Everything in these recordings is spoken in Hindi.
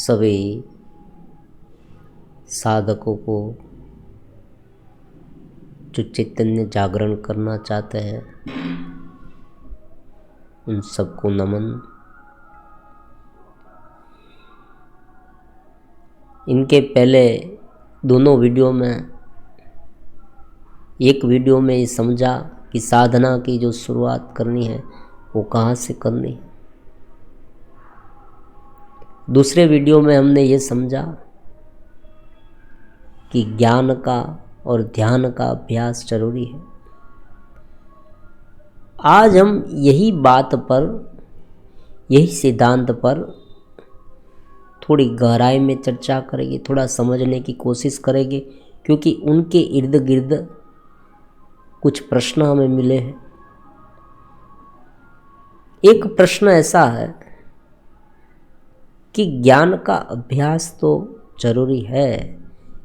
सभी साधकों को जो चैतन्य जागरण करना चाहते हैं उन सबको नमन। इनके पहले दोनों वीडियो में, एक वीडियो में ये समझा कि साधना की जो शुरुआत करनी है वो कहाँ से करनी है। दूसरे वीडियो में हमने ये समझा कि ज्ञान का और ध्यान का अभ्यास जरूरी है। आज हम यही बात पर, यही सिद्धांत पर थोड़ी गहराई में चर्चा करेंगे, थोड़ा समझने की कोशिश करेंगे, क्योंकि उनके इर्द गिर्द कुछ प्रश्न हमें मिले हैं। एक प्रश्न ऐसा है कि ज्ञान का अभ्यास तो जरूरी है,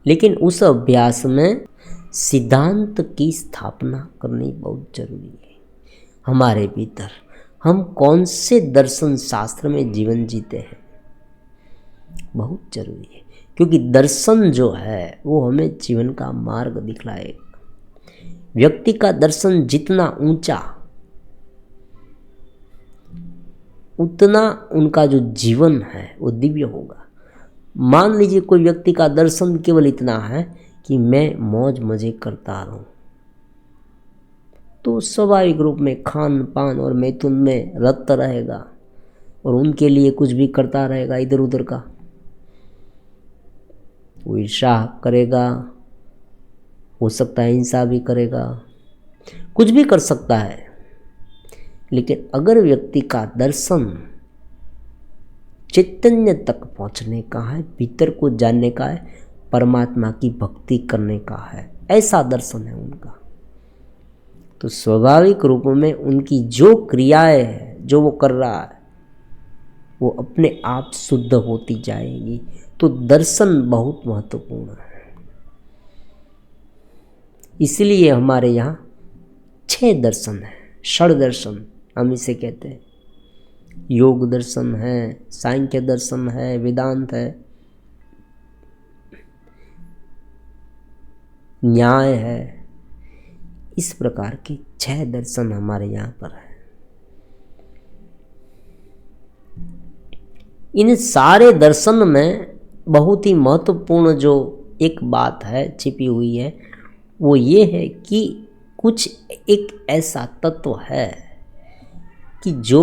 लेकिन उस अभ्यास में सिद्धांत की स्थापना करनी बहुत जरूरी है। हमारे भीतर हम कौन से दर्शन शास्त्र में जीवन जीते हैं, बहुत जरूरी है, क्योंकि दर्शन जो है वो हमें जीवन का मार्ग दिखलाएगा। व्यक्ति का दर्शन जितना ऊंचा, उतना उनका जो जीवन है वो दिव्य होगा। मान लीजिए कोई व्यक्ति का दर्शन केवल इतना है कि मैं मौज मजे करता रहूं, तो स्वाभाविक रूप में खान पान और मैथुन में रत रहेगा और उनके लिए कुछ भी करता रहेगा इधर उधर का। वो ईर्ष्या करेगा, हो सकता है हिंसा भी करेगा, कुछ भी कर सकता है। लेकिन अगर व्यक्ति का दर्शन चैतन्य तक पहुंचने का है, भीतर को जानने का है, परमात्मा की भक्ति करने का है, ऐसा दर्शन है उनका, तो स्वाभाविक रूप में उनकी जो क्रियाएं हैं, जो वो कर रहा है, वो अपने आप शुद्ध होती जाएगी। तो दर्शन बहुत महत्वपूर्ण है। इसलिए हमारे यहाँ 6 दर्शन है, षड दर्शन हम इसे कहते हैं। योग दर्शन है, सांख्य दर्शन है, वेदांत है, न्याय है। इस प्रकार के 6 दर्शन हमारे यहाँ पर है। इन सारे दर्शन में बहुत ही महत्वपूर्ण जो एक बात है छिपी हुई है, वो ये है कि कुछ एक ऐसा तत्व है कि जो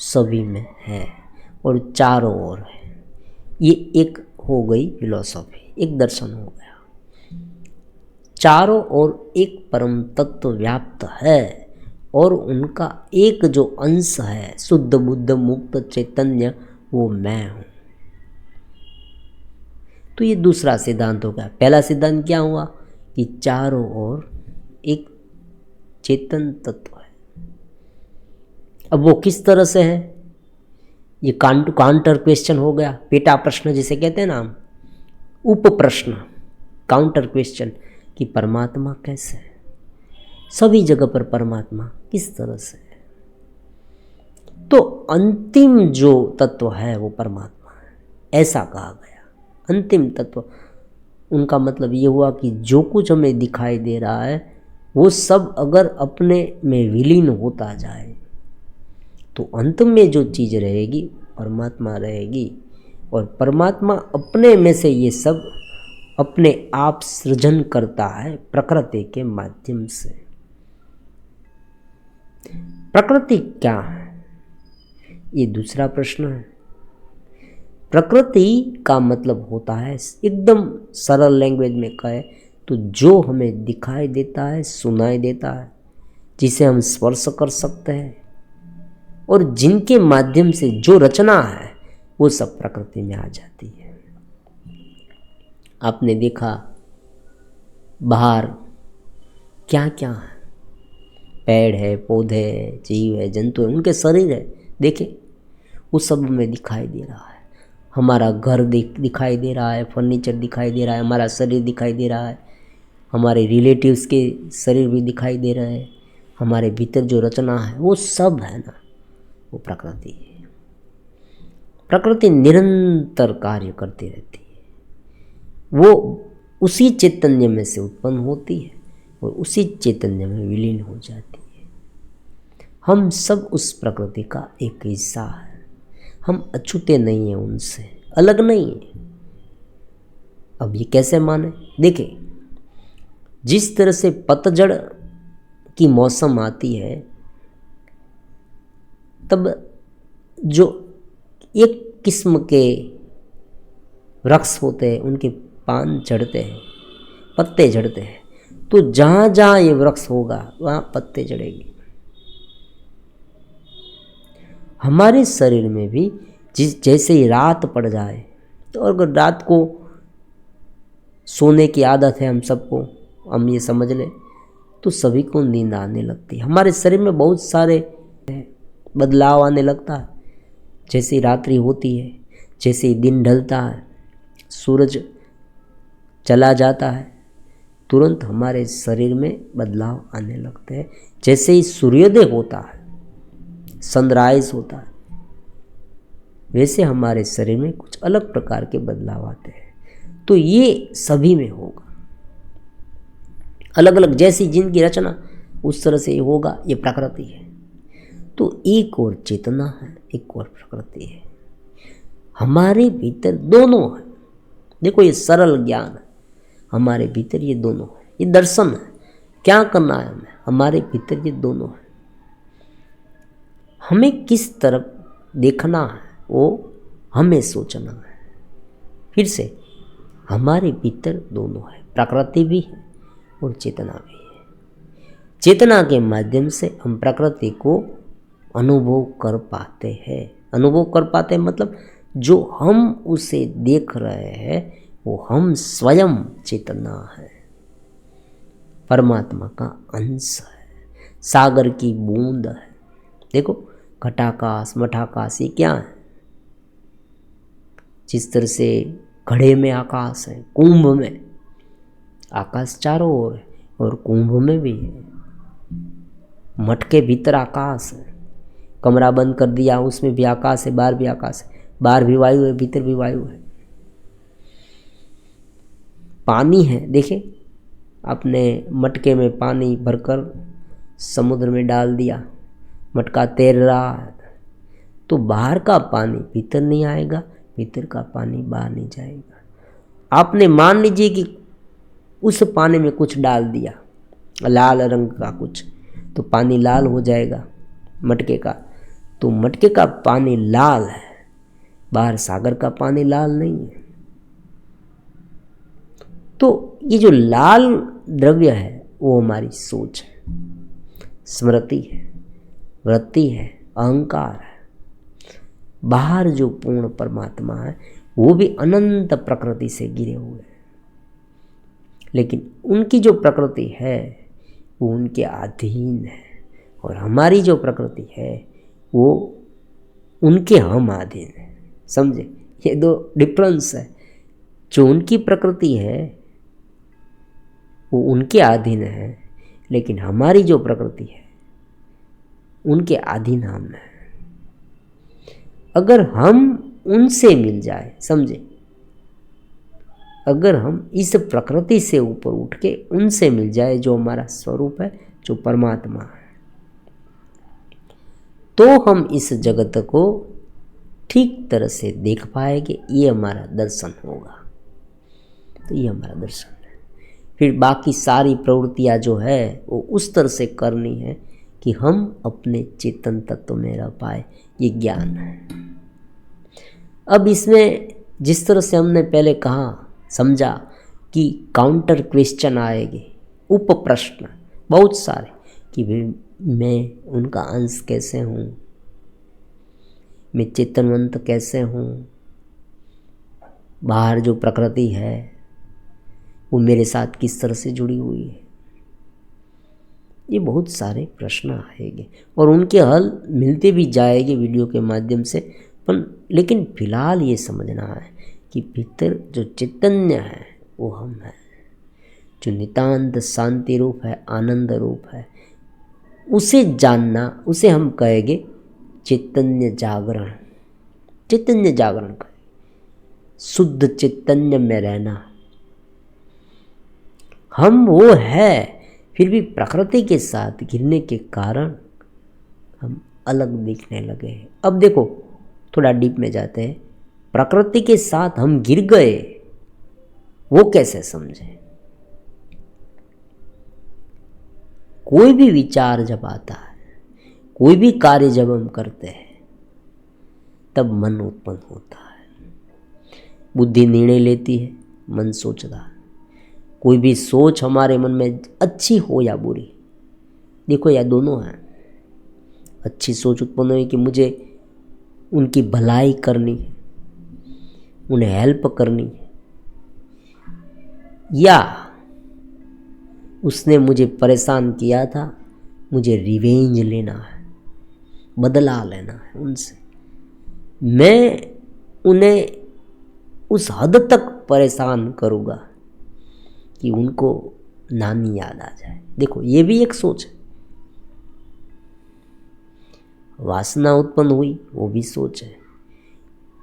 सभी में है और चारों ओर है। ये एक हो गई फिलॉसफी, एक दर्शन हो गया। चारों ओर एक परम तत्व व्याप्त है और उनका एक जो अंश है, शुद्ध बुद्ध मुक्त चैतन्य, वो मैं हूँ। तो ये दूसरा सिद्धांत हो गया। पहला सिद्धांत क्या हुआ कि चारों ओर एक चेतन तत्व है। अब वो किस तरह से है, ये काउंटर क्वेश्चन हो गया, पेटा प्रश्न जिसे कहते हैं ना हम, उप प्रश्न, काउंटर क्वेश्चन कि परमात्मा कैसे है, सभी जगह पर परमात्मा किस तरह से है। तो अंतिम जो तत्व है वो परमात्मा है, ऐसा कहा गया। अंतिम तत्व, उनका मतलब ये हुआ कि जो कुछ हमें दिखाई दे रहा है वो सब अगर अपने में विलीन होता जाए तो अंत में जो चीज़ रहेगी परमात्मा रहेगी। और परमात्मा अपने में से ये सब अपने आप सृजन करता है प्रकृति के माध्यम से। प्रकृति क्या है, ये दूसरा प्रश्न है। प्रकृति का मतलब होता है, एकदम सरल लैंग्वेज में कहे तो, जो हमें दिखाई देता है, सुनाई देता है, जिसे हम स्पर्श कर सकते हैं, और जिनके माध्यम से जो रचना है वो सब प्रकृति में आ जाती है। आपने देखा बाहर क्या क्या है, पेड़ है, पौधे है, जीव है, जंतु है, उनके शरीर है, देखें वो सब हमें दिखाई दे रहा है। हमारा घर दिखाई दे रहा है, फर्नीचर दिखाई दे रहा है, हमारा शरीर दिखाई दे रहा है, हमारे रिलेटिव्स के शरीर भी दिखाई दे रहे हैं, हमारे भीतर जो रचना है वो सब है ना, वो प्रकृति है। प्रकृति निरंतर कार्य करती रहती है। वो उसी चैतन्य में से उत्पन्न होती है और उसी चैतन्य में विलीन हो जाती है। हम सब उस प्रकृति का एक हिस्सा है। हम अछूते नहीं हैं, उनसे अलग नहीं है। अब ये कैसे माने? देखिए, जिस तरह से पतझड़ की मौसम आती है, तब जो एक किस्म के वृक्ष होते हैं उनके पान झड़ते हैं, पत्ते झड़ते हैं। तो जहाँ जहाँ ये वृक्ष होगा वहाँ पत्ते झड़ेंगे। हमारे शरीर में भी जैसे ही रात पड़ जाए, तो अगर रात को सोने की आदत है हम सबको, हम ये समझ लें, तो सभी को नींद आने लगती है। हमारे शरीर में बहुत सारे बदलाव आने लगता है। जैसे ही रात्रि होती है, जैसे ही दिन ढलता है, सूरज चला जाता है, तुरंत हमारे शरीर में बदलाव आने लगते हैं। जैसे ही सूर्योदय होता है, सनराइज होता है, वैसे हमारे शरीर में कुछ अलग प्रकार के बदलाव आते हैं। तो ये सभी में होगा, अलग अलग जैसी जिनकी रचना उस तरह से होगा। ये प्रकृति है। तो एक और चेतना है, एक और प्रकृति है। हमारे भीतर दोनों है। देखो, ये सरल ज्ञान है। हमारे भीतर ये दोनों है, ये दर्शन है। क्या करना है हमें? हमारे भीतर ये दोनों है। हमें किस तरफ देखना है वो हमें सोचना है। फिर से, हमारे भीतर दोनों है, प्रकृति भी है और चेतना भी है। चेतना के माध्यम से हम प्रकृति को अनुभव कर पाते हैं। अनुभव कर पाते हैं मतलब जो हम उसे देख रहे हैं वो हम स्वयं चेतना है, परमात्मा का अंश है, सागर की बूंद है। देखो, घटाकाश मठाकाश ये क्या है? जिस तरह से घड़े में आकाश है, कुंभ में आकाश चारों ओर है और कुंभ में भी है। मठ के भीतर आकाश है, कमरा बंद कर दिया उसमें भी आकाश है, बाहर भी आकाश है, बाहर भी वायु है, भीतर भी वायु है। पानी है, देखिए, आपने मटके में पानी भरकर समुद्र में डाल दिया, मटका तैर रहा है, तो बाहर का पानी भीतर नहीं आएगा, भीतर का पानी बाहर नहीं जाएगा। आपने मान लीजिए कि उस पानी में कुछ डाल दिया, लाल रंग का कुछ, तो पानी लाल हो जाएगा मटके का। तो मटके का पानी लाल है, बाहर सागर का पानी लाल नहीं है। तो ये जो लाल द्रव्य है वो हमारी सोच है, स्मृति है, वृत्ति है, अहंकार है। बाहर जो पूर्ण परमात्मा है वो भी अनंत प्रकृति से घिरे हुए हैं, लेकिन उनकी जो प्रकृति है वो उनके अधीन है, और हमारी जो प्रकृति है वो उनके हम अधीन है। समझे? ये दो डिफरेंस है। जो उनकी प्रकृति है वो उनके अधीन है, लेकिन हमारी जो प्रकृति है उनके अधीन हम है। अगर हम उनसे मिल जाए, समझे, अगर हम इस प्रकृति से ऊपर उठ के उनसे मिल जाए जो हमारा स्वरूप है, जो परमात्मा है, तो हम इस जगत को ठीक तरह से देख पाएंगे। ये हमारा दर्शन होगा। तो ये हमारा दर्शन है। फिर बाकी सारी प्रवृत्तियाँ जो है वो उस तरह से करनी है कि हम अपने चेतन तत्व में रह पाए। ये ज्ञान है। अब इसमें जिस तरह से हमने पहले कहा, समझा कि काउंटर क्वेश्चन आएंगे, उप प्रश्न बहुत सारे, कि मैं उनका अंश कैसे हूँ, मैं चेतनवंत कैसे हूँ, बाहर जो प्रकृति है वो मेरे साथ किस तरह से जुड़ी हुई है। ये बहुत सारे प्रश्न आएंगे और उनके हल मिलते भी जाएंगे वीडियो के माध्यम से। पर लेकिन फिलहाल ये समझना है कि भीतर जो चैतन्य है वो हम हैं, जो नितांत शांति रूप है, आनंद रूप है, उसे जानना, उसे हम कहेंगे चैतन्य जागरण। चैतन्य जागरण करें, शुद्ध चैतन्य में रहना। हम वो है, फिर भी प्रकृति के साथ घिरने के कारण हम अलग दिखने लगे हैं। अब देखो, थोड़ा डीप में जाते हैं। प्रकृति के साथ हम गिर गए, वो कैसे समझे? कोई भी विचार जब आता है, कोई भी कार्य जब हम करते हैं, तब मन उत्पन्न होता है। बुद्धि निर्णय लेती है, मन सोचता है। कोई भी सोच हमारे मन में अच्छी हो या बुरी, देखो या दोनों हैं। अच्छी सोच उत्पन्न हुई कि मुझे उनकी भलाई करनी है, उन्हें हेल्प करनी है, या उसने मुझे परेशान किया था, मुझे रिवेंज लेना है, बदला लेना है उनसे। मैं उन्हें उस हद तक परेशान करूँगा कि उनको नानी याद आ जाए। देखो, ये भी एक सोच है। वासना उत्पन्न हुई, वो भी सोच है।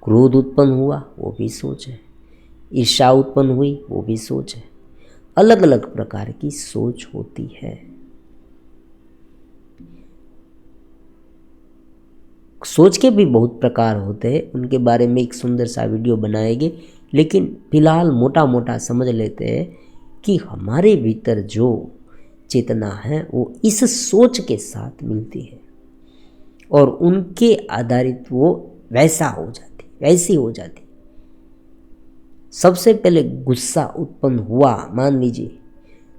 क्रोध उत्पन्न हुआ, वो भी सोच है। ईर्ष्या उत्पन्न हुई, वो भी सोच है। अलग अलग प्रकार की सोच होती है। सोच के भी बहुत प्रकार होते हैं, उनके बारे में एक सुंदर सा वीडियो बनाएंगे, लेकिन फिलहाल मोटा मोटा समझ लेते हैं कि हमारे भीतर जो चेतना है वो इस सोच के साथ मिलती है और उनके आधारित वो वैसा हो जाती, वैसी हो जाती। सबसे पहले गुस्सा उत्पन्न हुआ, मान लीजिए,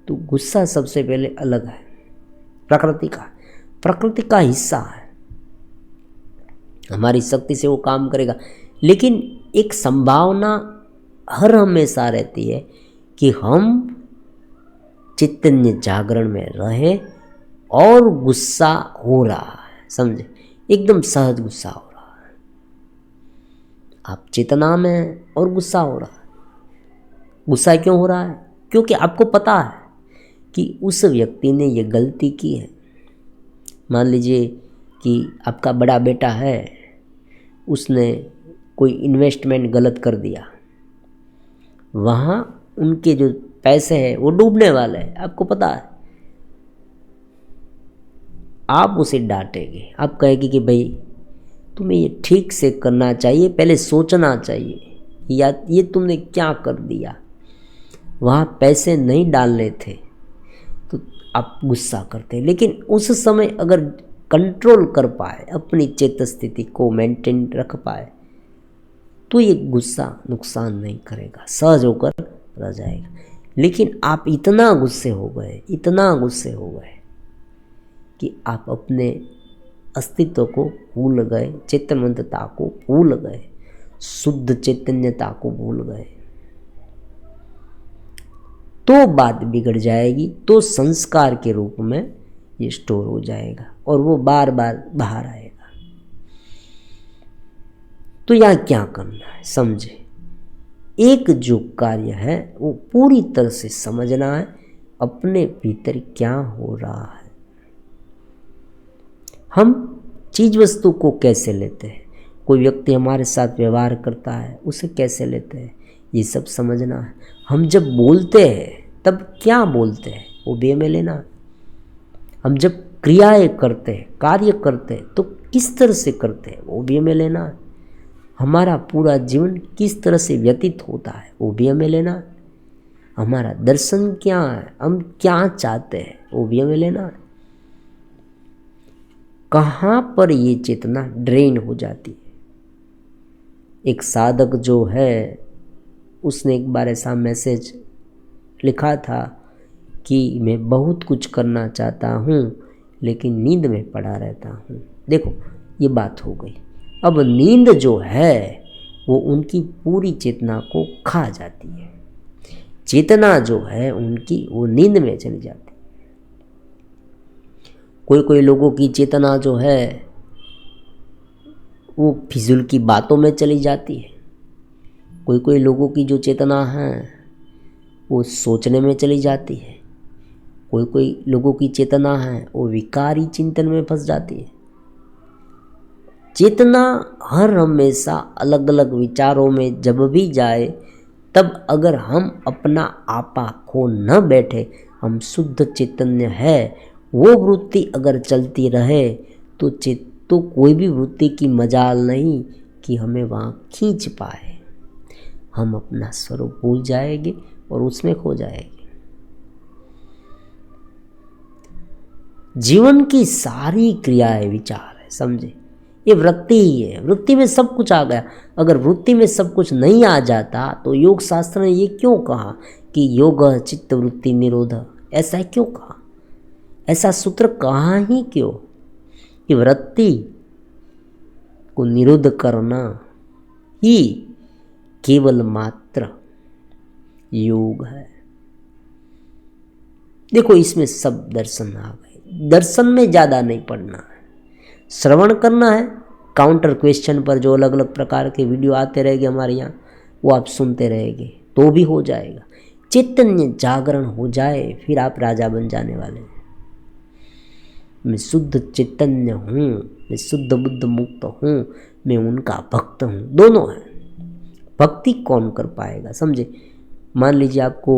तो गुस्सा सबसे पहले अलग है, प्रकृति का हिस्सा है। हमारी शक्ति से वो काम करेगा, लेकिन एक संभावना हर हमेशा रहती है कि हम चैतन्य जागरण में रहें और गुस्सा हो रहा है, समझे, एकदम सहज गुस्सा हो रहा है। आप चेतना में और गुस्सा हो रहा है। गुस्सा क्यों हो रहा है? क्योंकि आपको पता है कि उस व्यक्ति ने ये गलती की है। मान लीजिए कि आपका बड़ा बेटा है, उसने कोई इन्वेस्टमेंट गलत कर दिया, वहाँ उनके जो पैसे हैं वो डूबने वाले हैं, आपको पता है। आप उसे डांटेंगे, आप कहेंगे कि भाई तुम्हें ये ठीक से करना चाहिए, पहले सोचना चाहिए, या ये तुमने क्या कर दिया, वहाँ पैसे नहीं डालने थे, तो आप गुस्सा करते हैं। लेकिन उस समय अगर कंट्रोल कर पाए, अपनी चेतन स्थिति को मेंटेन रख पाए, तो ये गुस्सा नुकसान नहीं करेगा, सहज होकर रह जाएगा। लेकिन आप इतना गुस्से हो गए कि आप अपने अस्तित्व को भूल गए, चैतन्यता को भूल गए, शुद्ध चैतन्यता को भूल गए, तो बात बिगड़ जाएगी। तो संस्कार के रूप में ये स्टोर हो जाएगा और वो बार बार बाहर आएगा। तो यहाँ क्या करना है, समझे। एक जो कार्य है वो पूरी तरह से समझना है, अपने भीतर क्या हो रहा है। हम चीज वस्तु को कैसे लेते हैं, कोई व्यक्ति हमारे साथ व्यवहार करता है, उसे कैसे लेते हैं, ये सब समझना है। हम जब बोलते हैं तब क्या बोलते हैं, वो वे में लेना है। हम जब क्रियाएं करते हैं, कार्य करते हैं, तो किस तरह से करते हैं, वो भी हमें लेना है। हमारा पूरा जीवन किस तरह से व्यतीत होता है, वो भी हमें लेना है। हमारा दर्शन क्या है, हम क्या चाहते हैं, वो भी हमें लेना है। कहाँ पर ये चेतना ड्रेन हो जाती है। एक साधक जो है, उसने एक बार ऐसा मैसेज लिखा था कि मैं बहुत कुछ करना चाहता हूँ लेकिन नींद में पड़ा रहता हूँ। देखो, ये बात हो गई। अब नींद जो है वो उनकी पूरी चेतना को खा जाती है। चेतना जो है उनकी वो नींद में चली जाती है। कोई कोई लोगों की चेतना जो है वो फिजूल की बातों में चली जाती है। कोई कोई लोगों की जो चेतना है वो सोचने में चली जाती है। कोई कोई लोगों की चेतना है वो विकारी चिंतन में फंस जाती है। चेतना हर हमेशा अलग अलग विचारों में जब भी जाए, तब अगर हम अपना आपा खो न बैठे, हम शुद्ध चैतन्य है, वो वृत्ति अगर चलती रहे तो कोई भी वृत्ति की मजाल नहीं कि हमें वहाँ खींच पाए। हम अपना स्वरूप भूल जाएंगे और उसमें खो जाएंगे। जीवन की सारी क्रियाएं विचार है, समझे, ये वृत्ति ही है। वृत्ति में सब कुछ आ गया। अगर वृत्ति में सब कुछ नहीं आ जाता तो योग शास्त्र ने ये क्यों कहा कि योग चित्त वृत्ति निरोध, ऐसा क्यों कहा? ऐसा सूत्र कहा ही क्यों कि वृत्ति को निरोध करना ही केवल मात्र योग है। देखो, इसमें सब दर्शन आ गए। दर्शन में ज़्यादा नहीं पढ़ना है, श्रवण करना है। काउंटर क्वेश्चन पर जो अलग अलग प्रकार के वीडियो आते रहेंगे हमारे यहाँ, वो आप सुनते रहेंगे तो भी हो जाएगा। चैतन्य जागरण हो जाए, फिर आप राजा बन जाने वाले हैं। मैं शुद्ध चैतन्य हूँ, मैं शुद्ध बुद्ध मुक्त हूँ, मैं उनका भक्त हूँ, दोनों है। भक्ति कौन कर पाएगा, समझे। मान लीजिए आपको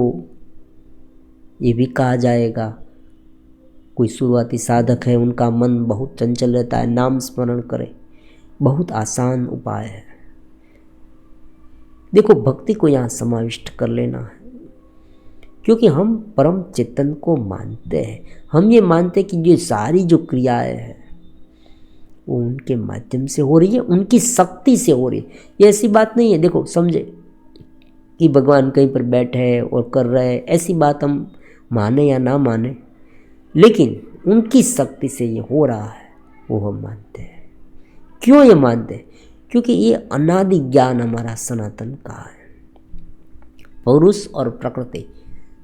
ये भी कहा जाएगा, कोई शुरुआती साधक है, उनका मन बहुत चंचल रहता है, नाम स्मरण करे, बहुत आसान उपाय है। देखो, भक्ति को यहाँ समाविष्ट कर लेना है, क्योंकि हम परम चेतन को मानते हैं। हम ये मानते हैं कि ये सारी जो क्रियाएं हैं वो उनके माध्यम से हो रही है, उनकी शक्ति से हो रही है। ये ऐसी बात नहीं है, देखो समझे, कि भगवान कहीं पर बैठे हैं और कर रहे हैं, ऐसी बात हम माने या ना माने, लेकिन उनकी शक्ति से ये हो रहा है, वो हम मानते हैं। क्यों ये मानते हैं? क्योंकि ये अनादि ज्ञान हमारा सनातन का है। पुरुष और प्रकृति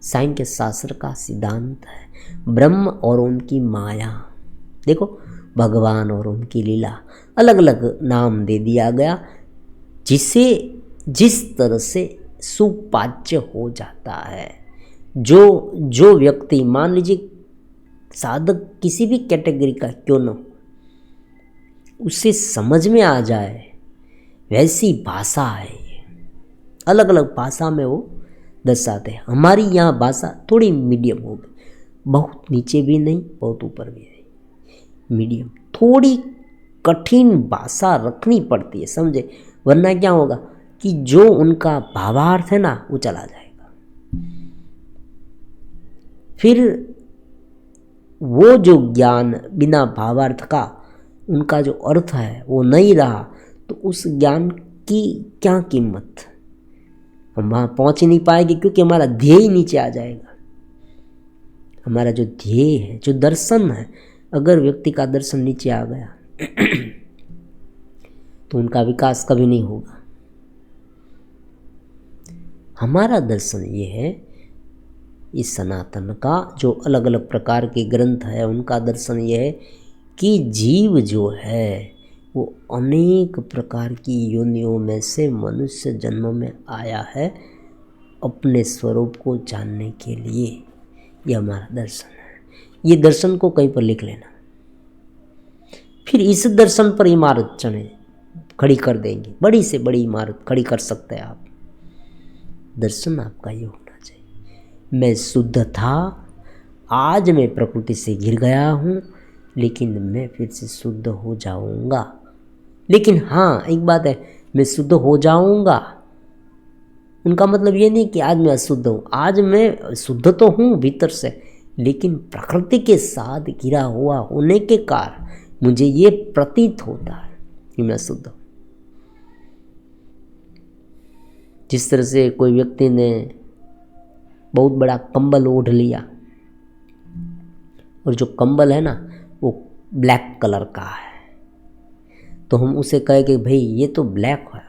सांख्य शास्त्र का सिद्धांत है। ब्रह्म और उनकी माया, देखो भगवान और उनकी लीला, अलग अलग नाम दे दिया गया, जिसे जिस तरह से सुपाच्य हो जाता है। जो व्यक्ति, मान लीजिए साधक किसी भी कैटेगरी का क्यों न, उसे समझ में आ जाए वैसी भाषा है ये। अलग अलग भाषा में वो दर्शाते हैं। हमारी यहाँ भाषा थोड़ी मीडियम होगी, बहुत नीचे भी नहीं, बहुत ऊपर भी नहीं, मीडियम। थोड़ी कठिन भाषा रखनी पड़ती है, समझे, वरना क्या होगा कि जो उनका भावार्थ है ना, वो चला जाएगा। फिर वो जो ज्ञान बिना भावार्थ का, उनका जो अर्थ है वो नहीं रहा, तो उस ज्ञान की क्या कीमत। हम वहाँ पहुँच ही नहीं पाएंगे, क्योंकि हमारा ध्येय नीचे आ जाएगा। हमारा जो ध्येय है, जो दर्शन है, अगर व्यक्ति का दर्शन नीचे आ गया तो उनका विकास कभी नहीं होगा। हमारा दर्शन ये है, इस सनातन का जो अलग अलग प्रकार के ग्रंथ है, उनका दर्शन ये है कि जीव जो है वो अनेक प्रकार की योनियों में से मनुष्य जन्म में आया है अपने स्वरूप को जानने के लिए। ये हमारा दर्शन है। ये दर्शन को कहीं पर लिख लेना, फिर इस दर्शन पर इमारत खड़ी कर देंगे, बड़ी से बड़ी इमारत खड़ी कर सकते हैं आप। दर्शन आपका ये होना चाहिए, मैं शुद्ध था, आज मैं प्रकृति से घिर गया हूँ, लेकिन मैं फिर से शुद्ध हो जाऊँगा। लेकिन हाँ, एक बात है, मैं शुद्ध हो जाऊँगा, उनका मतलब ये नहीं कि आज मैं अशुद्ध हूँ। आज मैं शुद्ध तो हूँ भीतर से, लेकिन प्रकृति के साथ घिरा हुआ होने के कारण मुझे ये प्रतीत होता है कि मैं शुद्ध हूँ। जिस तरह से कोई व्यक्ति ने बहुत बड़ा कंबल ओढ़ लिया, और जो कंबल है ना वो ब्लैक कलर का है, तो हम उसे कहे कि भाई ये तो ब्लैक है,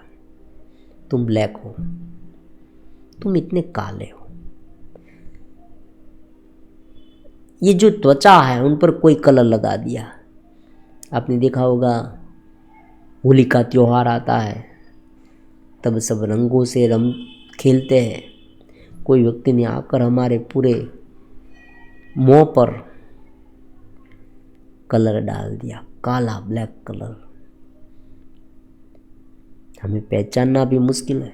तुम ब्लैक हो, तुम इतने काले हो। ये जो त्वचा है उन पर कोई कलर लगा दिया। आपने देखा होगा, होली का त्योहार आता है तब सब रंगों से रंग खेलते हैं। कोई व्यक्ति ने आकर हमारे पूरे मुंह पर कलर डाल दिया, काला ब्लैक कलर। हमें पहचानना भी मुश्किल है,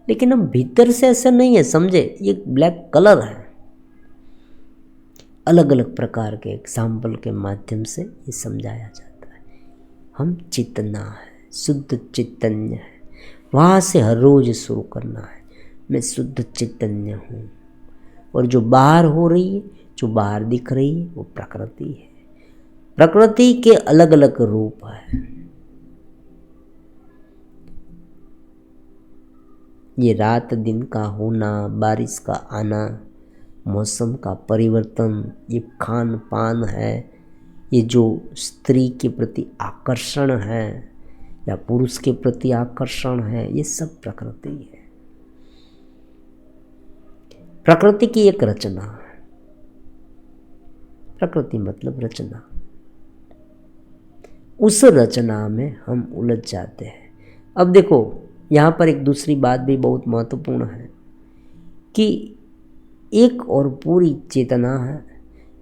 लेकिन हम भीतर से ऐसा नहीं है, समझे। ये ब्लैक कलर है। अलग अलग प्रकार के एग्जाम्पल के माध्यम से ये समझाया जाता है। हम चेतना है, शुद्ध चैतन्य है, वहाँ से हर रोज शुरू करना है। मैं शुद्ध चैतन्य हूँ, और जो बाहर हो रही है, जो बाहर दिख रही है, वो प्रकृति है। प्रकृति के अलग अलग रूप है। ये रात दिन का होना, बारिश का आना, मौसम का परिवर्तन, ये खान पान है, ये जो स्त्री के प्रति आकर्षण है या पुरुष के प्रति आकर्षण है, ये सब प्रकृति है। प्रकृति की एक रचना है। प्रकृति मतलब रचना। उस रचना में हम उलझ जाते हैं। अब देखो, यहाँ पर एक दूसरी बात भी बहुत महत्वपूर्ण है कि एक और पूरी चेतना है,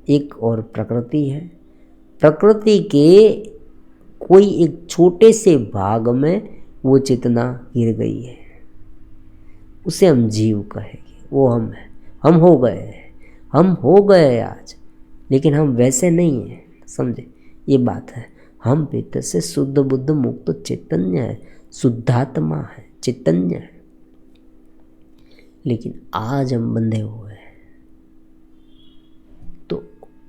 एक और प्रकृति है। प्रकृति के कोई एक छोटे से भाग में वो चेतना गिर गई है, उसे हम जीव कहेंगे। वो हम है, हम हो गए, हम हो गए आज, लेकिन हम वैसे नहीं हैं, समझे। ये बात है। हम भीतर से शुद्ध बुद्ध मुक्त चैतन्य है, शुद्धात्मा है, चैतन्य है, लेकिन आज हम बंधे हुए हैं। तो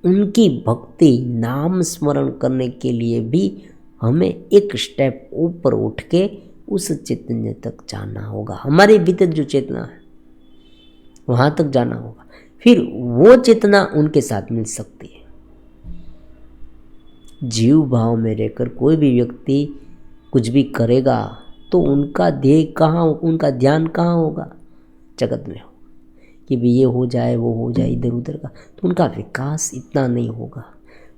उनकी भक्ति, नाम स्मरण करने के लिए भी हमें एक स्टेप ऊपर उठ के उस चैतन्य तक जाना होगा। हमारे भीतर जो चेतना है वहाँ तक जाना होगा, फिर वो चेतना उनके साथ मिल सकती है। जीव भाव में रहकर कोई भी व्यक्ति कुछ भी करेगा तो उनका ध्येय कहाँ, उनका ध्यान कहाँ होगा? जगत में होगा, कि भी ये हो जाए, वो हो जाए, इधर उधर का, तो उनका विकास इतना नहीं होगा।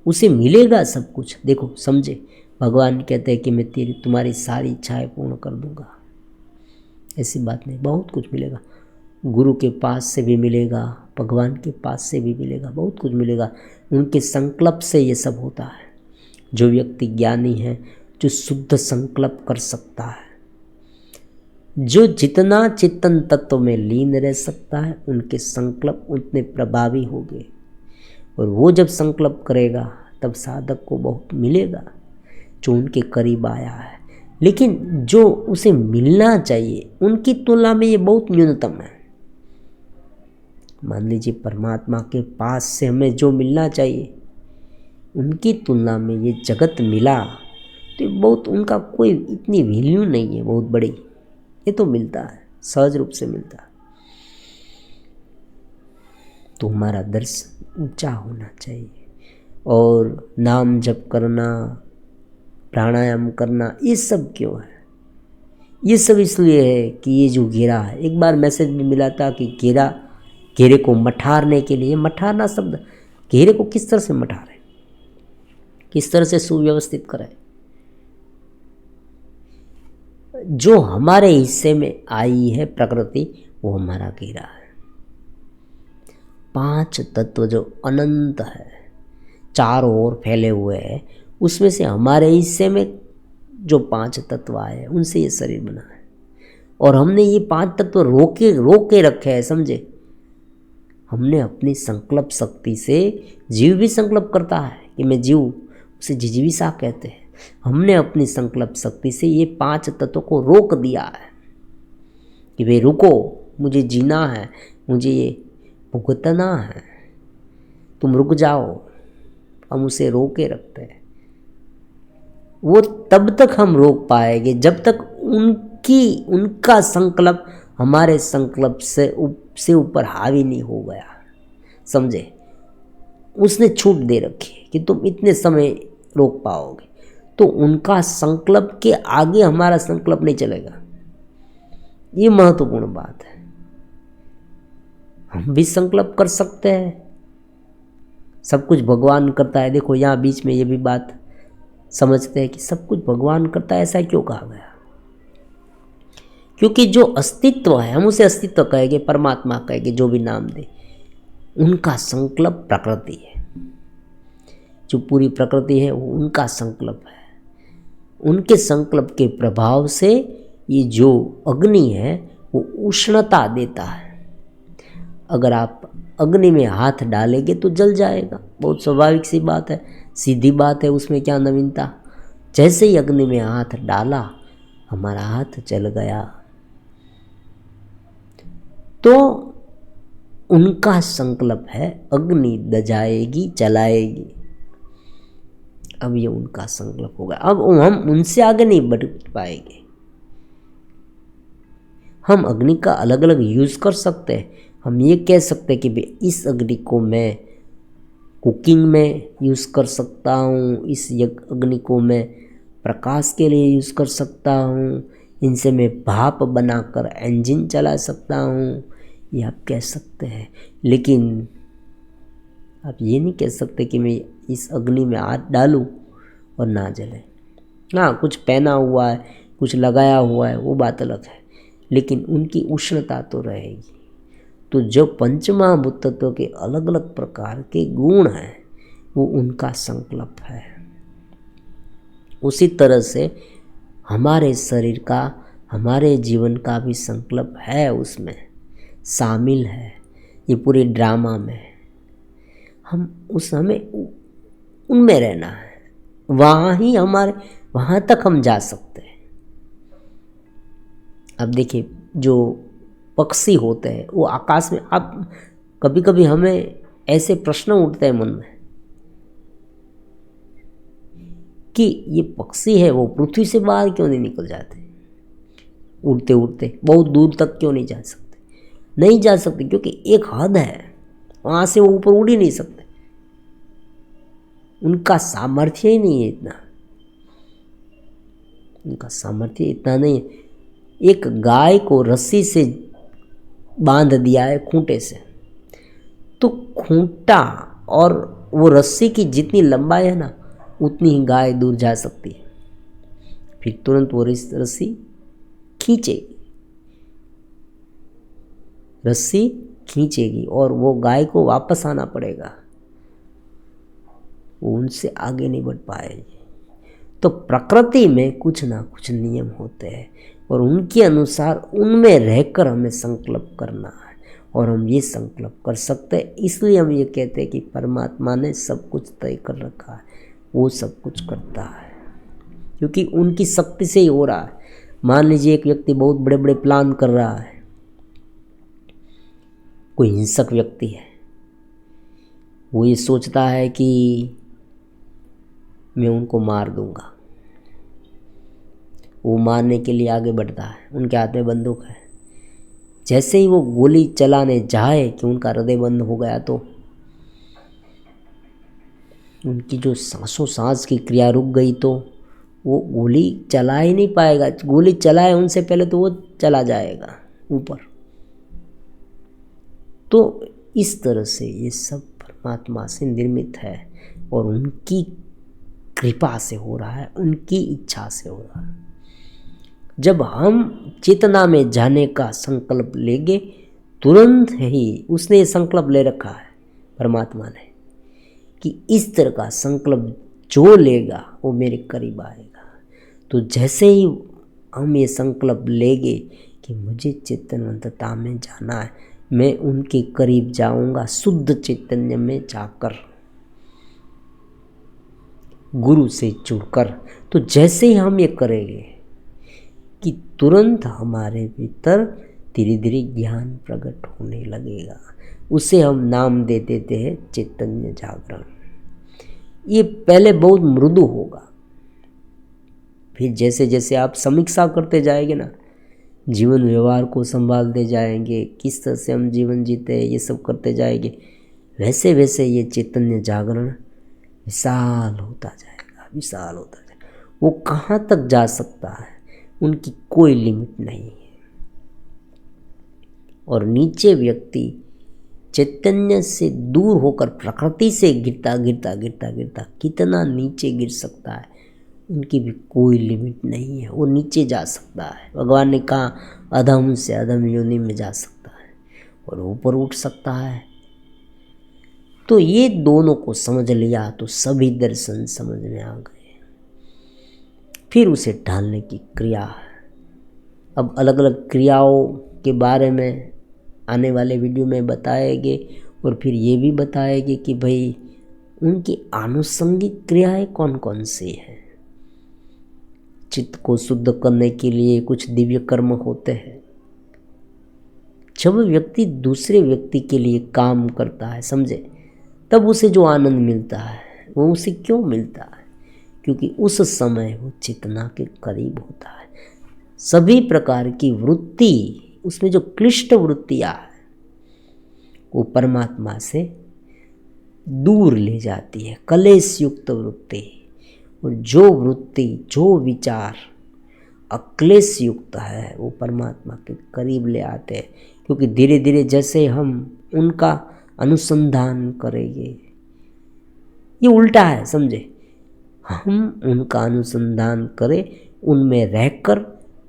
उसे मिलेगा सब कुछ। देखो समझे, भगवान कहते हैं कि मैं तुम्हारी सारी इच्छाएं पूर्ण कर दूंगा। ऐसी बात नहीं, बहुत कुछ मिलेगा। गुरु के पास से भी मिलेगा, भगवान के पास से भी मिलेगा, बहुत कुछ मिलेगा। उनके संकल्प से ये सब होता है। जो व्यक्ति ज्ञानी है, जो शुद्ध संकल्प कर सकता है, जो जितना चेतन तत्व में लीन रह सकता है, उनके संकल्प उतने प्रभावी होंगे। और वो जब संकल्प करेगा तब साधक को बहुत मिलेगा जो उनके करीब आया है। लेकिन जो उसे मिलना चाहिए उनकी तुलना में ये बहुत न्यूनतम है। मान लीजिए परमात्मा के पास से हमें जो मिलना चाहिए, उनकी तुलना में ये जगत मिला तो बहुत, उनका कोई इतनी वैल्यू नहीं है बहुत बड़ी। ये तो मिलता है, सहज रूप से मिलता है। तो हमारा दर्शन ऊंचा होना चाहिए। और नाम जप करना, प्राणायाम करना, ये सब क्यों है? ये सब इसलिए है कि ये जो घेरा है, एक बार मैसेज में मिला था कि घेरे को मठारने के लिए, मठारना शब्द, घेरे को किस तरह से मठारें, किस तरह से सुव्यवस्थित करें। जो हमारे हिस्से में आई है प्रकृति, वो हमारा घेरा है। 5 तत्व जो अनंत है, चारों ओर फैले हुए हैं, उसमें से हमारे हिस्से में जो 5 तत्व आए हैं, उनसे ये शरीर बना है। और हमने ये 5 तत्व रोके रखे हैं, समझे। हमने अपनी संकल्प शक्ति से, जीव भी संकल्प करता है कि मैं जीव, उसे जिजीविषा कहते हैं। हमने अपनी संकल्प शक्ति से ये 5 तत्वों को रोक दिया है कि भाई रुको, मुझे जीना है, मुझे ये भुगतना है, तुम रुक जाओ। हम उसे रोके रखते हैं। वो तब तक हम रोक पाएंगे जब तक उनका संकल्प हमारे संकल्प से ऊपर हावी नहीं हो गया, समझे। उसने छूट दे रखी है कि तुम इतने समय रोक पाओगे, तो उनका संकल्प के आगे हमारा संकल्प नहीं चलेगा। ये महत्वपूर्ण बात है। हम भी संकल्प कर सकते हैं, सब कुछ भगवान करता है। देखो यहाँ बीच में ये भी बात समझते हैं कि सब कुछ भगवान करता है, ऐसा क्यों कहा गया? क्योंकि जो अस्तित्व है, हम उसे अस्तित्व कहेंगे, परमात्मा कहेंगे, जो भी नाम दे, उनका संकल्प प्रकृति है। जो पूरी प्रकृति है वो उनका संकल्प है। उनके संकल्प के प्रभाव से ये जो अग्नि है वो उष्णता देता है। अगर आप अग्नि में हाथ डालेंगे तो जल जाएगा, बहुत स्वाभाविक सी बात है, सीधी बात है, उसमें क्या नवीनता। जैसे ही अग्नि में हाथ डाला हमारा हाथ जल गया। तो उनका संकल्प है अग्नि दजाएगी जलाएगी। अब ये उनका संकल्प होगा। अब हम उनसे आगे नहीं बढ़ पाएंगे। हम अग्नि का अलग अलग यूज़ कर सकते हैं। हम ये कह सकते हैं कि भाई इस अग्नि को मैं कुकिंग में यूज़ कर सकता हूँ, इस अग्नि को मैं प्रकाश के लिए यूज़ कर सकता हूँ, इनसे मैं भाप बनाकर इंजन चला सकता हूँ, ये आप कह सकते हैं। लेकिन आप ये नहीं कह सकते कि मैं इस अग्नि में हाथ डालूं और ना जले। हाँ, कुछ पहना हुआ है, कुछ लगाया हुआ है, वो बात अलग है, लेकिन उनकी उष्णता तो रहेगी। तो जो पंचमहाभूत तत्व के अलग अलग प्रकार के गुण हैं वो उनका संकल्प है। उसी तरह से हमारे शरीर का, हमारे जीवन का भी संकल्प है, उसमें शामिल है। ये पूरे ड्रामा में हमें उनमें रहना है, वहाँ तक हम जा सकते हैं। अब देखिए, जो पक्षी होते हैं वो आकाश में, आप कभी कभी हमें ऐसे प्रश्न उठते हैं मन में कि ये पक्षी है वो पृथ्वी से बाहर क्यों नहीं निकल जाते, उड़ते उड़ते बहुत दूर तक क्यों नहीं जा सकते। नहीं जा सकते क्योंकि एक हद है, वहाँ से वो ऊपर उड़ ही नहीं सकते, उनका सामर्थ्य ही नहीं है इतना, उनका सामर्थ्य इतना नहीं है। एक गाय को रस्सी से बांध दिया है खूंटे से, तो खूंटा और वो रस्सी की जितनी लंबाई है ना उतनी ही गाय दूर जा सकती है। फिर तुरंत वो रस्सी खींचेगी और वो गाय को वापस आना पड़ेगा, वो उनसे आगे नहीं बढ़ पाएगी। तो प्रकृति में कुछ ना कुछ नियम होते हैं और उनके अनुसार उनमें रहकर हमें संकल्प करना है, और हम ये संकल्प कर सकते हैं। इसलिए हम ये कहते हैं कि परमात्मा ने सब कुछ तय कर रखा है, वो सब कुछ करता है क्योंकि उनकी शक्ति से ही हो रहा है। मान लीजिए एक व्यक्ति बहुत बड़े बड़े प्लान कर रहा है, कोई हिंसक व्यक्ति है, वो ये सोचता है कि मैं उनको मार दूंगा, वो मारने के लिए आगे बढ़ता है, उनके हाथ में बंदूक है। जैसे ही वो गोली चलाने जाए कि उनका हृदय बंद हो गया, तो उनकी जो सांसों सांस की क्रिया रुक गई, तो वो गोली चला ही नहीं पाएगा। गोली चलाए उनसे पहले तो वो चला जाएगा ऊपर। तो इस तरह से ये सब परमात्मा से निर्मित है और उनकी कृपा से हो रहा है, उनकी इच्छा से हो रहा है। जब हम चेतना में जाने का संकल्प लेंगे, तुरंत ही उसने ये संकल्प ले रखा है परमात्मा ने कि इस तरह का संकल्प जो लेगा वो मेरे करीब आएगा। तो जैसे ही हम ये संकल्प लेंगे कि मुझे चेतनवंतता में जाना है, मैं उनके करीब जाऊंगा शुद्ध चैतन्य में जाकर, गुरु से जुड़कर, तो जैसे ही हम ये करेंगे कि तुरंत हमारे भीतर धीरे धीरे ज्ञान प्रकट होने लगेगा। उसे हम नाम दे देते हैं चैतन्य जागरण। ये पहले बहुत मृदु होगा, फिर जैसे जैसे आप समीक्षा करते जाएंगे ना, जीवन व्यवहार को संभालते जाएंगे, किस तरह से हम जीवन जीते हैं ये सब करते जाएंगे, वैसे वैसे ये चैतन्य जागरण विशाल होता जाएगा, विशाल होता जाएगा। वो कहाँ तक जा सकता है उनकी कोई लिमिट नहीं है। और नीचे व्यक्ति चैतन्य से दूर होकर प्रकृति से गिरता गिरता गिरता गिरता कितना नीचे गिर सकता है, उनकी भी कोई लिमिट नहीं है। वो नीचे जा सकता है, भगवान ने कहा अधम से अधम योनि में जा सकता है और ऊपर उठ सकता है। तो ये दोनों को समझ लिया तो सभी दर्शन समझ में आ गए। फिर उसे ढालने की क्रिया है। अब अलग अलग क्रियाओं के बारे में आने वाले वीडियो में बताएंगे और फिर ये भी बताएंगे कि भाई उनकी आनुषंगिक क्रियाएं कौन कौन सी हैं। चित्त को शुद्ध करने के लिए कुछ दिव्य कर्म होते हैं। जब व्यक्ति दूसरे व्यक्ति के लिए काम करता है, समझे, तब उसे जो आनंद मिलता है वो उसे क्यों मिलता है? क्योंकि उस समय वो चेतना के करीब होता है। सभी प्रकार की वृत्ति, उसमें जो क्लिष्ट वृत्तियाँ हैं वो परमात्मा से दूर ले जाती है, कलेश युक्त वृत्ति। और जो वृत्ति, जो विचार अक्लेश युक्त है वो परमात्मा के करीब ले आते हैं। क्योंकि धीरे धीरे जैसे हम उनका अनुसंधान करेंगे, ये उल्टा है, समझे, हम उनका अनुसंधान करें, उनमें रहकर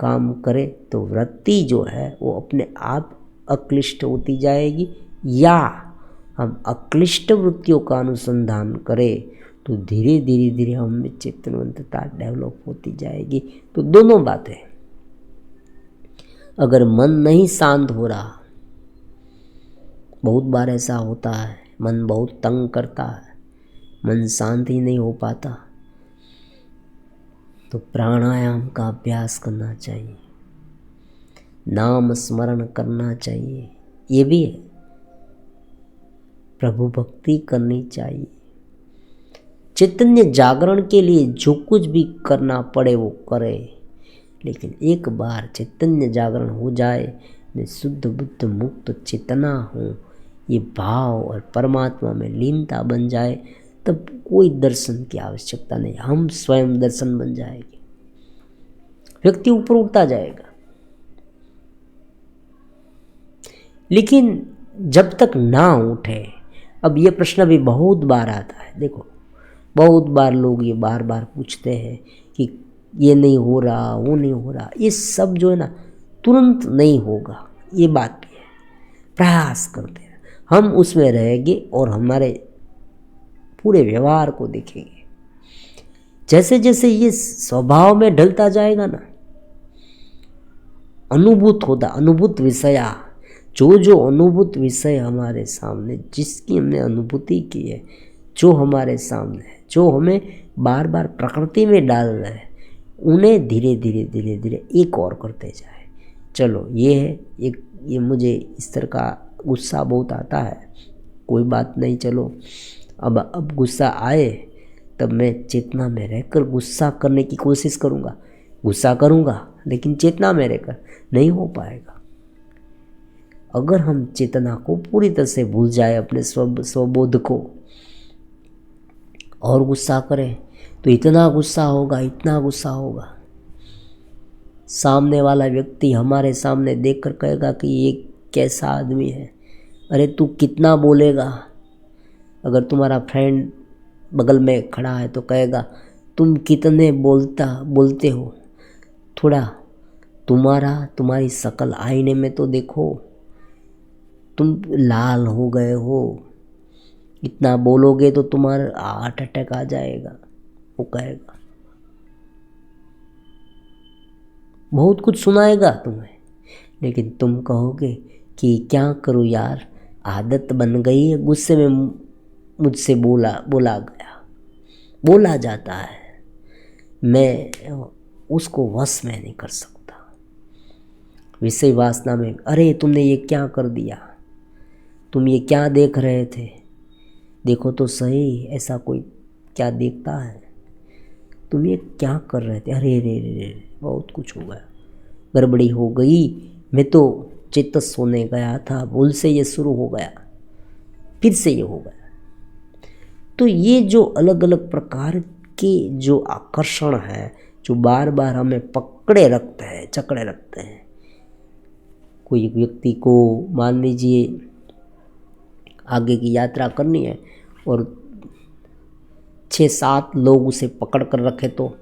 काम करें तो वृत्ति जो है वो अपने आप अक्लिष्ट होती जाएगी। या हम अक्लिष्ट वृत्तियों का अनुसंधान करें तो धीरे धीरे धीरे हम में चेतनवंतता डेवलप होती जाएगी। तो दोनों बातें, अगर मन नहीं शांत हो रहा, बहुत बार ऐसा होता है, मन बहुत तंग करता है, मन शांत ही नहीं हो पाता, तो प्राणायाम का अभ्यास करना चाहिए, नाम स्मरण करना चाहिए, ये भी है, प्रभु भक्ति करनी चाहिए। चैतन्य जागरण के लिए जो कुछ भी करना पड़े वो करे, लेकिन एक बार चैतन्य जागरण हो जाए, मैं शुद्ध बुद्ध मुक्त चेतना हूँ, ये भाव और परमात्मा में लीनता बन जाए, तब कोई दर्शन की आवश्यकता नहीं, हम स्वयं दर्शन बन जाएंगे, व्यक्ति ऊपर उठता जाएगा। लेकिन जब तक ना उठे, अब ये प्रश्न भी बहुत बार आता है, देखो बहुत बार लोग ये बार बार पूछते हैं कि ये नहीं हो रहा, वो नहीं हो रहा। ये सब जो है ना तुरंत नहीं होगा, ये बात भी है, प्रयास करते हैं, हम उसमें रहेंगे और हमारे पूरे व्यवहार को देखेंगे। जैसे जैसे ये स्वभाव में ढलता जाएगा ना, अनुभूत होता, अनुभूत विषया, जो जो अनुभूत विषय हमारे सामने, जिसकी हमने अनुभूति की है, जो हमारे सामने है, जो हमें बार बार प्रकृति में डाल रहे हैं, उन्हें धीरे धीरे धीरे धीरे एक और करते जाए। चलो ये है एक, ये मुझे इस तरह का गुस्सा बहुत आता है, कोई बात नहीं, चलो अब गुस्सा आए तब मैं चेतना में रहकर गुस्सा करने की कोशिश करूँगा, गुस्सा करूँगा लेकिन चेतना में रहकर, नहीं हो पाएगा। अगर हम चेतना को पूरी तरह से भूल जाए, अपने स्वबोध को, और गुस्सा करें तो इतना गुस्सा होगा, इतना गुस्सा होगा, सामने वाला व्यक्ति हमारे सामने देखकर कहेगा कि ये कैसा आदमी है, अरे तू कितना बोलेगा। अगर तुम्हारा फ्रेंड बगल में खड़ा है तो कहेगा तुम कितने बोलते हो, थोड़ा तुम्हारी शक्ल आईने में तो देखो, तुम लाल हो गए हो, इतना बोलोगे तो तुम्हारा हार्ट अटैक आ जाएगा, वो कहेगा, बहुत कुछ सुनाएगा तुम्हें। लेकिन तुम कहोगे कि क्या करूँ यार, आदत बन गई है, गुस्से में मुझसे बोला जाता है, मैं उसको वश में नहीं कर सकता। विषय वासना में, अरे तुमने ये क्या कर दिया, तुम ये क्या देख रहे थे, देखो तो सही, ऐसा कोई क्या देखता है, तुम ये क्या कर रहे थे, अरे रे रे रे, बहुत कुछ हो गया, गड़बड़ी हो गई, मैं तो चित्त सोने गया था, भूल से ये शुरू हो गया, फिर से ये हो गया। तो ये जो अलग अलग प्रकार के जो आकर्षण है, जो बार बार हमें पकड़े रखते हैं, जकड़े रखते हैं। कोई व्यक्ति को मान लीजिए आगे की यात्रा करनी है और 6-7 लोग उसे पकड़ कर रखे तो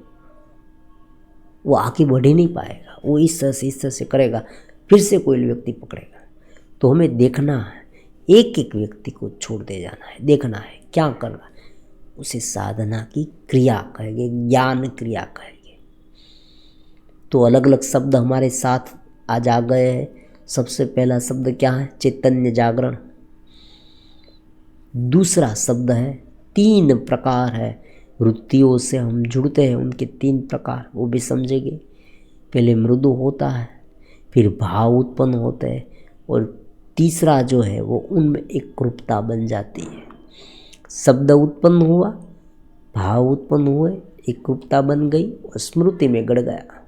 वो आगे बढ़ ही नहीं पाएगा, वो इस तरह से करेगा, फिर से कोई व्यक्ति पकड़ेगा। तो हमें देखना है, एक एक व्यक्ति को छोड़ दे जाना है, देखना है क्या कर रहा है, उसे साधना की क्रिया कहेंगे, ज्ञान क्रिया कहेंगे। तो अलग अलग शब्द हमारे साथ आज आ गए हैं। सबसे पहला शब्द क्या है? चैतन्य जागरण। दूसरा शब्द है, 3 प्रकार है वृत्तियों से हम जुड़ते हैं, उनके 3 प्रकार, वो भी समझेंगे। पहले मृदु होता है, फिर भाव उत्पन्न होते हैं, और तीसरा जो है वो उनमें एक रूपता बन जाती है। शब्द उत्पन्न हुआ, भाव उत्पन्न हुए, एक रूपता बन गई और स्मृति में गड़ गया।